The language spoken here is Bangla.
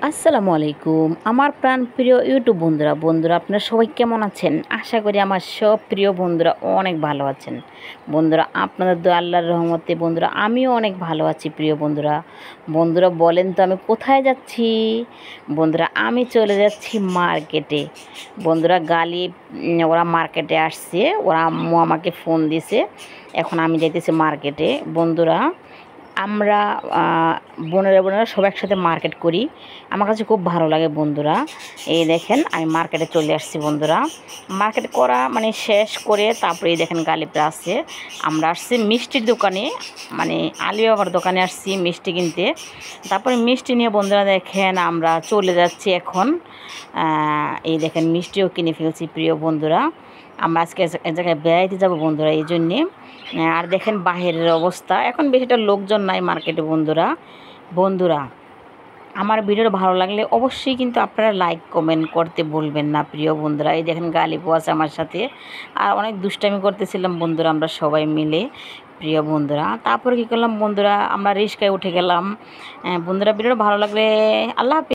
আসসালামু আলাইকুম আমার প্রাণপ্রিয় ইউটিউব বন্ধুরা আপনারা সবাই কেমন আছেন? আশা করি আমার সব প্রিয় বন্ধুরা অনেক ভালো আছেন। বন্ধুরা আপনাদের দোয়া আল্লাহর রহমতে বন্ধুরা আমিও অনেক ভালো আছি। প্রিয় বন্ধুরা বলেন তো আমি কোথায় যাচ্ছি? বন্ধুরা আমি চলে যাচ্ছি মার্কেটে। বন্ধুরা ওরা মার্কেটে আসছে, ওরা আম্মু আমাকে ফোন দিছে, এখন আমি যাইতেছি মার্কেটে। বন্ধুরা আমরা বোনেরা সব একসাথে মার্কেট করি, আমার কাছে খুব ভালো লাগে। বন্ধুরা এই দেখেন আমি মার্কেটে চলে আসছি। বন্ধুরা মার্কেট করা মানে শেষ করে তারপরে এই দেখেন গালিবরা আছে। আমরা আসছি মিষ্টির দোকানে, মানে আলী বাবার দোকানে আসছি মিষ্টি কিনতে। তারপরে মিষ্টি নিয়ে বন্ধুরা দেখেন আমরা চলে যাচ্ছি এখন। এই দেখেন মিষ্টিও কিনে ফেলছি। প্রিয় বন্ধুরা আমরা আজকে এক জায়গায় বেড়াইতে যাবো বন্ধুরা, এই জন্যে। আর দেখেন বাহিরের অবস্থা, এখন বেশিটা লোকজন নাই মার্কেটে। বন্ধুরা আমার ভিডিও ভালো লাগলে অবশ্যই কিন্তু আপনারা লাইক কমেন্ট করতে ভুলবেন না। প্রিয় বন্ধুরা এই দেখেন গালিবও আছে আমার সাথে, আর অনেক দুষ্টামি করতেছিলাম বন্ধুরা আমরা সবাই মিলে। প্রিয় বন্ধুরা তারপরে কী করলাম বন্ধুরা, আমরা রিস্কায় উঠে গেলাম। বন্ধুরা ভিডিও ভালো লাগলে আল্লাহ হাফেজ।